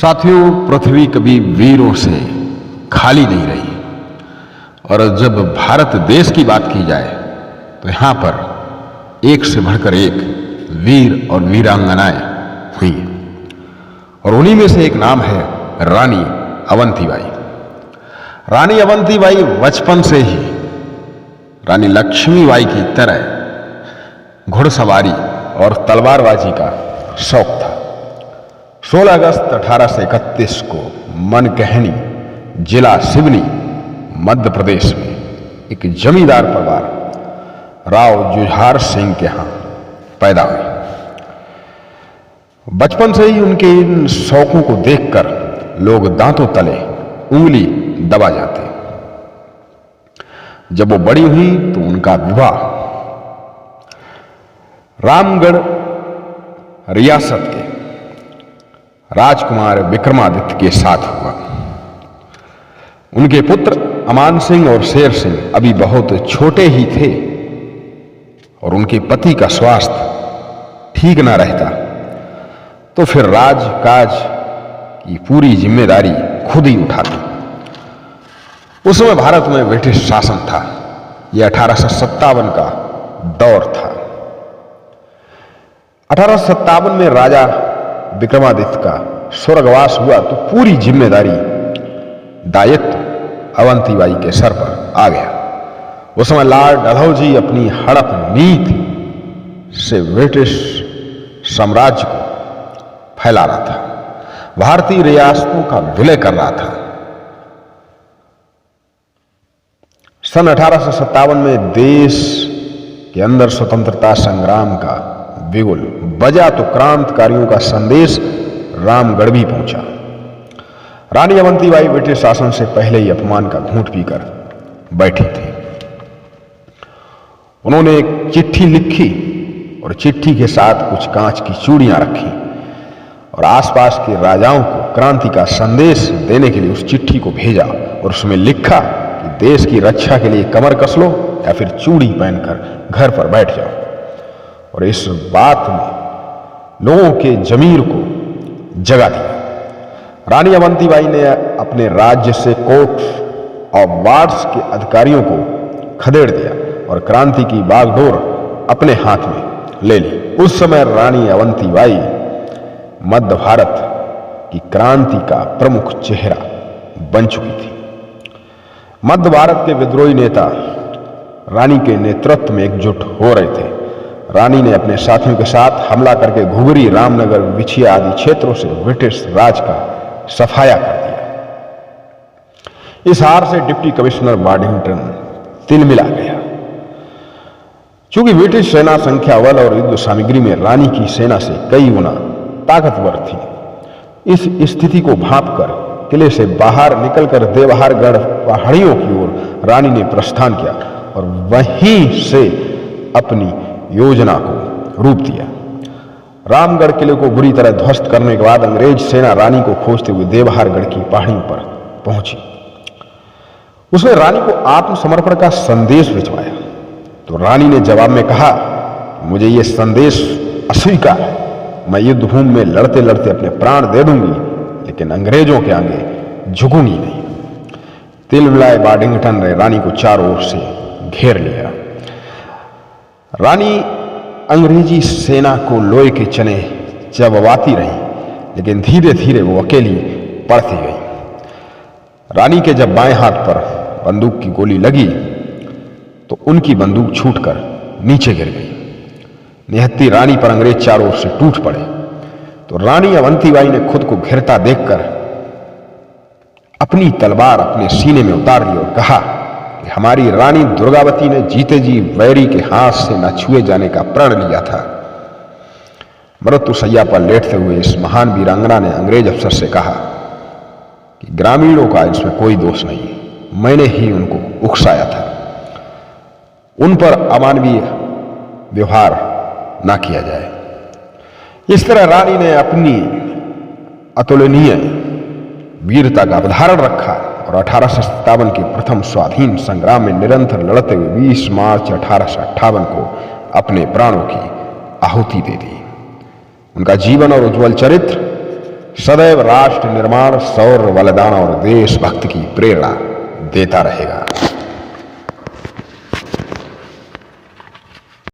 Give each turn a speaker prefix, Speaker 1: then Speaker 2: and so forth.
Speaker 1: साथियों, पृथ्वी कभी वीरों से खाली नहीं रही और जब भारत देश की बात की जाए तो यहां पर एक से बढ़कर एक वीर और वीरांगनाएं हुई और उन्हीं में से एक नाम है रानी अवंतीबाई। रानी अवंतीबाई बचपन से ही रानी लक्ष्मीबाई की तरह घुड़सवारी और तलवारबाजी का शौक था। 16 अगस्त 1831 को मनकहनी, जिला सिवनी, मध्य प्रदेश में एक जमींदार परिवार राव जुझार सिंह के यहां पैदा हुई। बचपन से ही उनके इन शौकों को देखकर लोग दांतों तले उंगली दबा जाते। जब वो बड़ी हुई तो उनका विवाह रामगढ़ रियासत के राजकुमार विक्रमादित्य के साथ हुआ। उनके पुत्र अमान सिंह और शेर सिंह अभी बहुत छोटे ही थे और उनके पति का स्वास्थ्य ठीक ना रहता तो फिर राजकाज की पूरी जिम्मेदारी खुद ही उठाती। उस समय भारत में ब्रिटिश शासन था। यह 1857 का दौर था। 1857 में राजा विक्रमादित्य का स्वर्गवास हुआ तो पूरी जिम्मेदारी, दायित्व अवंतीबाई के सर पर आ गया। उस समय लॉर्ड डलहौजी अपनी हड़प नीति से ब्रिटिश साम्राज्य को फैला रहा था, भारतीय रियासतों का विलय कर रहा था। सन 1857 में देश के अंदर स्वतंत्रता संग्राम का बिगुल बजा तो क्रांतिकारियों का संदेश रामगढ़ भी पहुंचा। रानी अवंतीबाई ब्रिटिश शासन से पहले ही अपमान का घूंट पीकर बैठी थी। उन्होंने एक चिट्ठी लिखी और चिट्ठी के साथ कुछ कांच की चूड़ियां रखी और आसपास के राजाओं को क्रांति का संदेश देने के लिए उस चिट्ठी को भेजा और उसमें लिखा कि देश की रक्षा के लिए कमर कस लो या फिर चूड़ी पहनकर घर पर बैठ जाओ। और इस बात ने लोगों के जमीर को जगा दिया। रानी अवंतीबाई ने अपने राज्य से कोर्ट ऑफ वार्ड्स के अधिकारियों को खदेड़ दिया और क्रांति की बागडोर अपने हाथ में ले ली। उस समय रानी अवंतीबाई मध्य भारत की क्रांति का प्रमुख चेहरा बन चुकी थी। मध्य भारत के विद्रोही नेता रानी के नेतृत्व में एकजुट हो रहे थे। रानी ने अपने साथियों के साथ हमला करके घुघरी, रामनगर, विछिया आदि क्षेत्रों से ब्रिटिश राज का सफाया कर दिया। इस हार से डिप्टी कमिश्नर वाडिंगटन तिलमिला गया। चूंकि ब्रिटिश सेना संख्या बल और युद्ध सामग्री में रानी की सेना से कई गुना ताकतवर थी। इस स्थिति को भांपकर किले से बाहर निकलकर देवहारगढ़ पहाड़ियों की ओर रानी ने प्रस्थान किया और वहीं से अपनी योजना को रूप दिया। रामगढ़ किले को बुरी तरह ध्वस्त करने के बाद अंग्रेज सेना रानी को खोजते हुए देवहारगढ़ की पहाड़ियों पर पहुंची। उसने रानी को आत्मसमर्पण का संदेश भिजवाया तो रानी ने जवाब में कहा, मुझे यह संदेश अस्वीकार है। मैं युद्ध भूमि में लड़ते लड़ते अपने प्राण दे दूंगी लेकिन अंग्रेजों के आगे झुकूंगी नहीं। तिलमिलाए वाडिंगटन ने रानी को चारों ओर से घेर लिया। रानी अंग्रेजी सेना को लोहे के चने चबवाती रही लेकिन धीरे धीरे वो अकेली पड़ती गई। रानी के जब बाएं हाथ पर बंदूक की गोली लगी तो उनकी बंदूक छूटकर नीचे गिर गई। निहत्ती रानी पर अंग्रेज चारों ओर से टूट पड़े तो रानी अवंतीबाई ने खुद को घिरता देखकर अपनी तलवार अपने सीने में उतार ली और कहा कि हमारी रानी दुर्गावती ने जीते जी वैरी के हाथ से न छुए जाने का प्रण लिया था। मृत्यु शैया पर लेटते हुए इस महान वीरांगना ने अंग्रेज अफसर से कहा कि ग्रामीणों का इसमें कोई दोष नहीं, मैंने ही उनको उकसाया था। उन पर अमानवीय व्यवहार ना किया जाए। इस तरह रानी ने अपनी अतुलनीय वीरता का अवधारण रखा और 1857 के प्रथम स्वाधीन संग्राम में निरंतर लड़ते हुए 20 मार्च 1858 को अपने प्राणों की आहुति दे दी। उनका जीवन और उज्जवल चरित्र सदैव राष्ट्र निर्माण, शौर्य, बलिदान और देशभक्ति की प्रेरणा देता रहेगा।